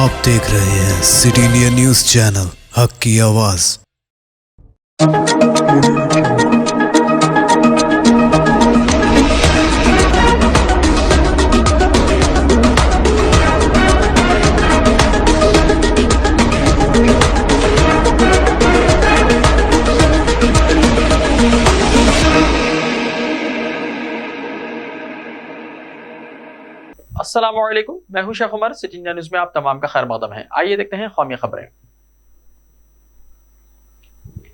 आप देख रहे हैं सिटी इंडिया न्यूज चैनल हक की आवाज। अस्सलामुअलैकुम, मैं हूं Sheikh Umar. City India News में आप तमाम का खैर मकदम है। आइए देखते हैं कौमी खबरें।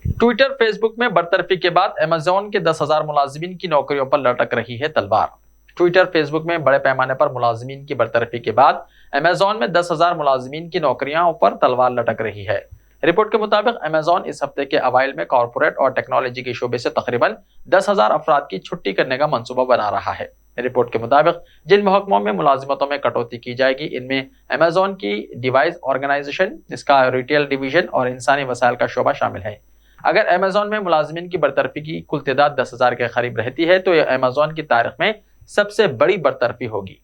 ट्विटर फेसबुक में बरतरफी के बाद अमेज़न के 10,000 मुलाजिमीन की नौकरियों पर लटक रही है तलवार। ट्विटर फेसबुक में बड़े पैमाने पर मुलाजिमीन की बरतरफी के बाद अमेज़न में 10,000 मुलाजिमीन की नौकरियों पर तलवार लटक रही है। रिपोर्ट के मुताबिक अमेज़न इस हफ्ते के अवाइल में कॉर्पोरेट और टेक्नोलॉजी के शोबे से तकरीबन 10,000 अफराद की छुट्टी करने का मंसूबा बना रहा है। रिपोर्ट के मुताबिक जिन महकमों में मुलाजिमतों में कटौती की जाएगी, इनमें अमेज़न की डिवाइस ऑर्गेनाइजेशन, इसका रिटेल डिवीजन और इंसानी वसाइल का शोबा शामिल है। अगर अमेज़न में मुलाजिमीन की बरतरफी की कुल तादाद 10,000 के करीब रहती है तो यह अमेज़न की तारीख में सबसे बड़ी बरतरफी होगी।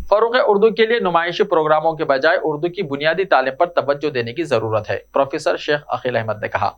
फरोग़ उर्दू के लिए नुमाइशी प्रोग्रामों के बजाय उर्दू की बुनियादी तालीम पर तवज्जो देने की जरूरत है, प्रोफेसर शेख अकील अहमद ने कहा।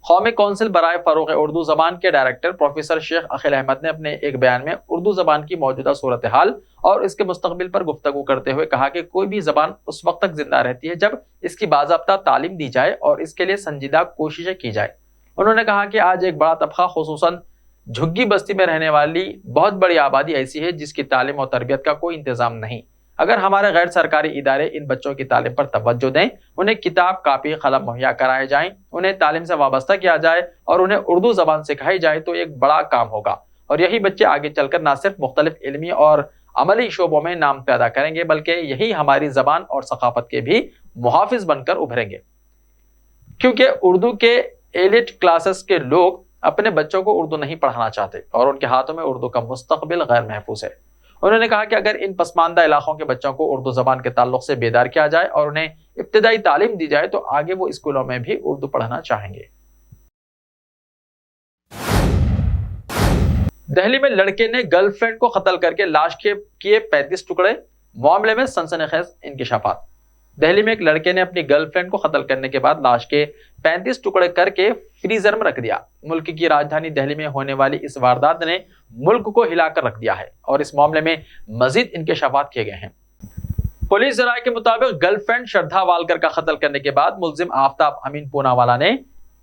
कौमी कौंसिल बराए फरोग़ उर्दू ज़बान के डायरेक्टर प्रोफेसर शेख अकील अहमद ने अपने एक बयान में उर्दू ज़बान की मौजूदा सूरत हाल और इसके मुस्तक़बिल पर गुफ्तगू करते हुए कहा कि कोई भी ज़बान उस वक्त तक जिंदा रहती है जब इसकी बाज़ाब्ता तालीम दी जाए और इसके लिए संजीदा कोशिशें की जाए। उन्होंने कहा कि आज एक बड़ा तबका, खुसूसन झुग्गी बस्ती में रहने वाली बहुत बड़ी आबादी ऐसी है जिसकी तालीम और तरबियत का कोई इंतजाम नहीं। अगर हमारे गैर सरकारी इदारे इन बच्चों की तालीम पर तवज्जो दें, उन्हें किताब, कापी, कलम मुहैया कराए जाएं, उन्हें तालीम से वाबस्ता किया जाए और उन्हें उर्दू ज़बान सिखाई जाए तो एक बड़ा काम होगा और यही बच्चे आगे चलकर न सिर्फ मुख्तलिफ इल्मी और अमली शोबों में नाम पैदा करेंगे बल्कि यही हमारी ज़बान और सकाफत के भी मुहाफिज बनकर उभरेंगे। क्योंकि उर्दू के एलिट क्लासेस के लोग अपने बच्चों को उर्दू नहीं पढ़ाना चाहते और उनके हाथों में उर्दू का मुस्तकबिल गैर महफूज है। उन्होंने कहा कि अगर इन पसमानदा इलाकों के बच्चों को उर्दू ज़बान के ताल्लुक से बेदार किया जाए और उन्हें इब्तिदाई तालीम दी जाए तो आगे वो स्कूलों में भी उर्दू पढ़ना चाहेंगे। दिल्ली में लड़के ने गर्लफ्रेंड को कत्ल करके लाश के किए 35 टुकड़े, मामले में सनसनीखेज इंकशाफात। दिल्ली में एक लड़के ने अपनी गर्लफ्रेंड को कत्ल करने के बाद लाश के 35 टुकड़े करके फ्रीजर में रख दिया। मुल्क की राजधानी दिल्ली में होने वाली इस वारदात ने मुल्क को हिलाकर रख दिया है और इस मामले में मजीद इंकशाफात किए गए हैं। पुलिस जराये के मुताबिक गर्लफ्रेंड श्रद्धा वालकर का कत्ल करने के बाद मुल्जिम आफ्ताब अमीन पूनावाला ने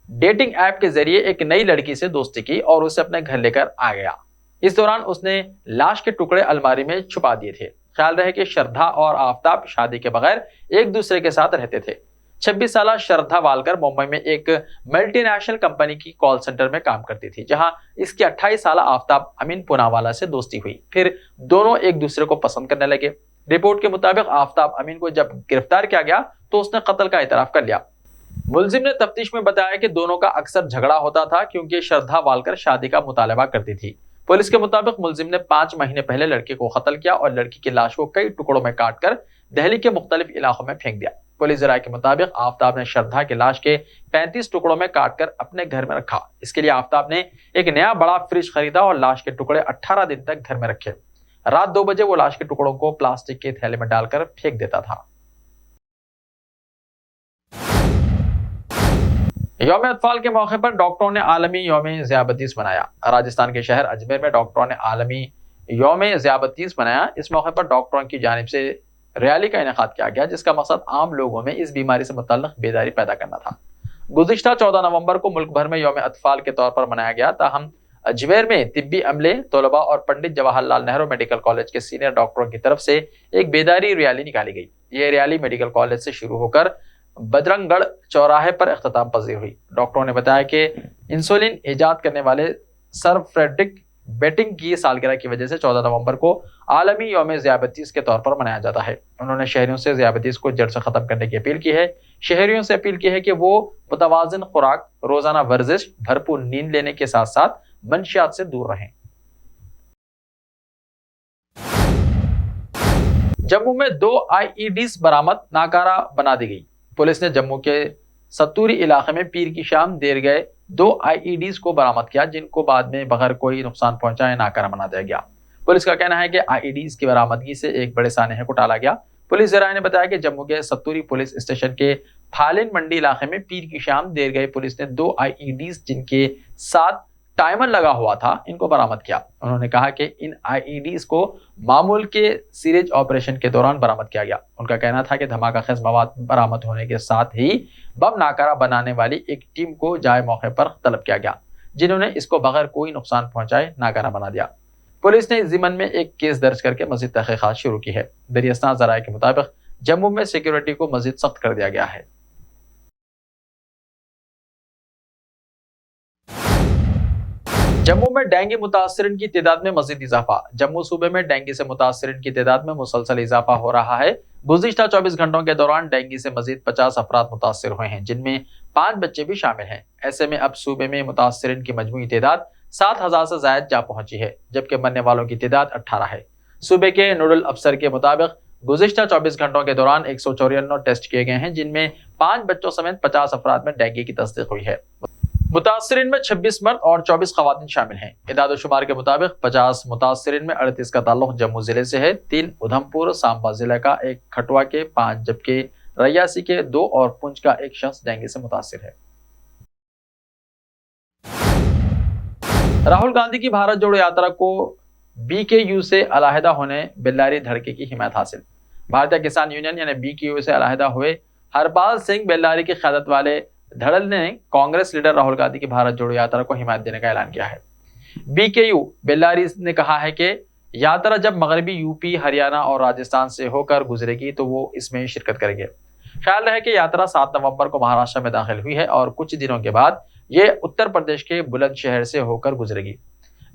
डेटिंग ऐप के जरिए एक नई लड़की से दोस्ती की और उसे अपने घर लेकर आ गया। इस दौरान उसने लाश के टुकड़े अलमारी में छुपा दिए थे। ख्याल रहे कि श्रद्धा और आफ्ताब शादी के बगैर एक दूसरे के साथ रहते थे। 26 साल श्रद्धा वालकर मुंबई में एक मल्टीनेशनल कंपनी की कॉल सेंटर में काम करती थी, जहां इसकी 28 साल आफ्ताब अमीन पूनावाला से दोस्ती हुई। फिर दोनों एक दूसरे को पसंद करने लगे। रिपोर्ट के मुताबिक आफ्ताब अमीन को जब गिरफ्तार किया गया तो उसने कत्ल का इतराफ कर लिया। मुलजिम ने तफ्तीश में बताया कि दोनों का अक्सर झगड़ा होता था क्योंकि श्रद्धा वालकर शादी का मुतालबा करती थी। पुलिस के मुताबिक मुलजिम ने 5 महीने पहले लड़की को कत्ल किया और लड़की की लाश को कई टुकड़ों में काटकर दिल्ली के मुख्तलिफ इलाकों में फेंक दिया। पुलिस जराये के मुताबिक आफ्ताब ने श्रद्धा की लाश के 35 टुकड़ों में काटकर अपने घर में रखा। इसके लिए आफ्ताब ने एक नया बड़ा फ्रिज खरीदा और लाश के टुकड़े 18 दिन तक घर में रखे। रात 2 बजे वो लाश के टुकड़ों को प्लास्टिक के थैले में डालकर फेंक देता था। यौम अतफाल के मौके पर डॉक्टरों ने आलमी यौम ज़ियाबतीस मनाया। राजस्थान के शहर अजमेर में डॉक्टरों ने आलमी यौम ज़ियाबतीस मनाया। इस मौके पर डॉक्टरों की जानिब से रैली का इनेकाद किया गया जिसका मकसद आम लोगों में इस बीमारी से मुतल्लिक़ बेदारी पैदा करना था। गुज़िश्ता 14 नवंबर को मुल्क भर में यौम अतफाल के तौर पर मनाया गया। ताहम अजमेर में तिब्बी अमले, तलबा और पंडित जवाहरलाल नेहरू मेडिकल कॉलेज के सीनियर डॉक्टरों की तरफ से एक बेदारी रैली निकाली गई। ये रैली मेडिकल कॉलेज से शुरू होकर बजरंगगढ़ चौराहे पर इख्तिताम पजीर हुई। डॉक्टरों ने बताया कि इंसुलिन ईजाद करने वाले सर फ्रेडरिक बेटिंग की सालगिरह की वजह से 14 नवंबर को आलमी यौम ज़ियाबतीस के तौर पर मनाया जाता है। उन्होंने शहरियों से ज़ियाबतीस को जड़ से खत्म करने की अपील की है। शहरियों से अपील की है कि वो मुतवाज़िन खुराक, रोजाना वर्जिश, भरपूर नींद लेने के साथ साथ मंशियात से दूर रहें। जम्मू में 2 IEDs बरामद, नाकारा बना दी गई। पुलिस ने जम्मू के सत्तूरी इलाके में पीर की शाम देर गए 2 IEDs को बरामद किया जिनको बाद में बगैर कोई नुकसान पहुंचाए नाकारा बना दिया गया। पुलिस का कहना है कि आईईडीज की बरामदगी से एक बड़े सानहे को टाला गया। पुलिस जराये ने बताया कि जम्मू के सत्तूरी पुलिस स्टेशन के फालिन मंडी इलाके में पीर की शाम देर गए पुलिस ने 2 आईईडीज जिनके साथ टाइमर लगा हुआ था इनको बरामद किया। उन्होंने कहा कि इन आईईडीज को मामूल के सीरेज ऑपरेशन के दौरान बरामद किया गया। उनका कहना था कि धमाका खेज मवाद बरामद होने के साथ ही बम नाकारा बनाने वाली एक टीम को जाए मौके पर तलब किया गया, जिन्होंने इसको बगैर कोई नुकसान पहुंचाए नाकारा बना दिया। पुलिस ने इस जिम्मन में एक केस दर्ज करके मजीद तहकीकात शुरू की है। दरियास्तान ज़राए के मुताबिक जम्मू में सिक्योरिटी को मजीद सख्त कर दिया गया है। जम्मू में डेंगू मुतासरिन की तादाद में मजीद इजाफा। जम्मू सूबे में डेंगू से मुतासरिन की तादाद में मुसलसल इजाफा हो रहा है। गुज़िश्ता 24 घंटों के दौरान डेंगू से मजीद 50 अफराद मुतासर हुए हैं, जिनमें 5 बच्चे भी शामिल हैं। ऐसे में अब सूबे में मुतासरिन की मजमूई तादाद 7,000 से ज़ायद जा पहुंची है, जबकि मरने वालों की तादाद 18 है। सूबे के नोडल अफसर के मुताबिक गुज़िश्ता 24 घंटों के दौरान 194 टेस्ट किए गए हैं, जिनमें 5 बच्चों समेत 50 अफराद में डेंगू की तस्दीक हुई है। मुतासरीन में 26 मर्द और 24 खवातीन शामिल हैं। इदाद शुमार के मुताबिक 50 मुतासरीन में 38 का ताल्लुक जम्मू जिले से है, 3 उधमपुर सांबा जिले का, 1 खटवा के, 5 जबकि रियासी के 2 और पुंछ का 1 शख्स डेंगू से मुतासिर है। राहुल गांधी की भारत जोड़ो यात्रा को बीकेयू से अलहदा होने बेल्लारी धड़के की हिमायत हासिल। भारतीय किसान यूनियन यानी बीकेयू से अलहदा हुए हरपाल सिंह बेल्लारी की क़यादत वाले धड़ल ने कांग्रेस लीडर राहुल गांधी की भारत जोड़ो यात्रा को हिमायत देने का ऐलान किया है। बीकेयू बेल्लारी ने कहा है कि यात्रा जब मगरबी यूपी, हरियाणा और राजस्थान से होकर गुजरेगी तो वो इसमें शिरकत करेंगे। ख्याल रहे कि यात्रा 7 नवंबर को महाराष्ट्र में दाखिल हुई है और कुछ दिनों के बाद ये उत्तर प्रदेश के बुलंदशहर से होकर गुजरेगी।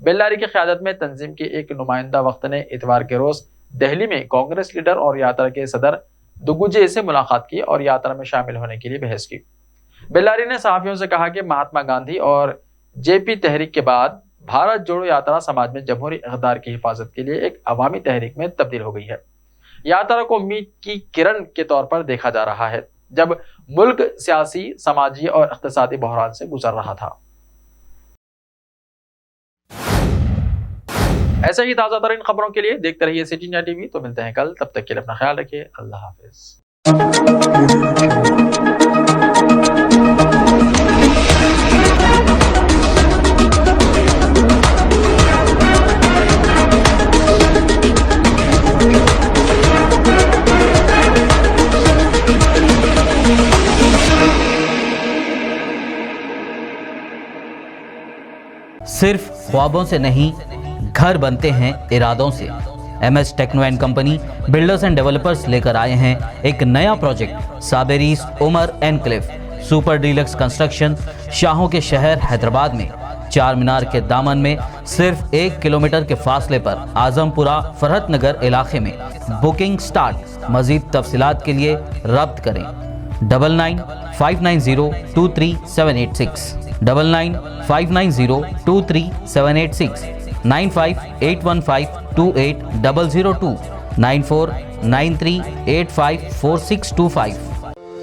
बेल्लारी की क़यादत में तंजीम के एक नुमाइंदा वक्त ने इतवार के रोज दिल्ली में कांग्रेस लीडर और यात्रा के सदर दुगुजे से मुलाकात की और यात्रा में शामिल होने के लिए बहस की। बेल्लारी ने सहाफियों से कहा कि महात्मा गांधी और जेपी तहरीक के बाद भारत जोड़ो यात्रा समाज में जमहूरी इक़्तिदार की हिफाजत के लिए एक अवामी तहरीक में तब्दील हो गई है। यात्रा को उम्मीद की किरण के तौर पर देखा जा रहा है, जब मुल्क सियासी, समाजी और इक़्तिसादी बहरान से गुजर रहा था। ऐसे ही ताज़ा तरीन खबरों के लिए देखते रहिए सिटी इंडिया टीवी। तो मिलते हैं कल, तब तक के लिए अपना ख्याल रखिए। अल्लाह हाफिज। सिर्फ ख्वाबों से नहीं, घर बनते हैं इरादों से। MS techno and company builders and developers लेकर आए हैं एक नया प्रोजेक्ट, साबेरीज Umar enclave super deluxe construction. शाहों के शहर हैदराबाद में चार मीनार के दामन में सिर्फ 1 किलोमीटर के फासले पर आजमपुरा फरहत नगर इलाके में। Booking start. मजीद तफसीलात के लिए रब्त करें 9959023786 9959023786 9581528002 9493854625.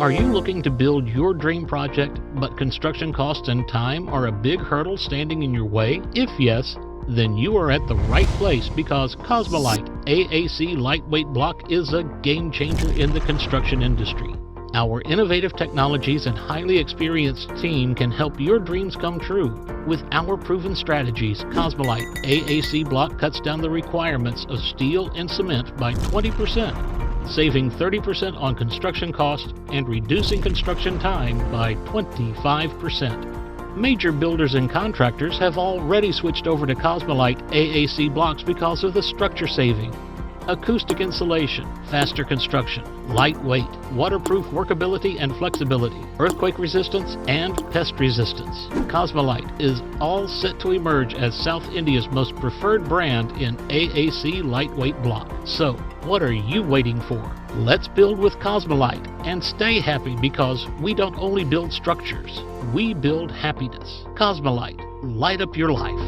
Are you looking to build your dream project, but construction costs and time are a big hurdle standing in your way? If yes, then you are at the right place, because Cosmolite AAC lightweight block is a game changer in the construction industry. Our innovative technologies and highly experienced team can help your dreams come true. With our proven strategies, Cosmolite AAC block cuts down the requirements of steel and cement by 20%, saving 30% on construction costs and reducing construction time by 25%. Major builders and contractors have already switched over to Cosmolite AAC blocks because of the structure saving. Acoustic insulation, faster construction, lightweight, waterproof workability and flexibility, earthquake resistance and pest resistance. Cosmolite is all set to emerge as South India's most preferred brand in AAC lightweight block. So, what are you waiting for? Let's build with Cosmolite and stay happy, because we don't only build structures, we build happiness. Cosmolite, light up your life.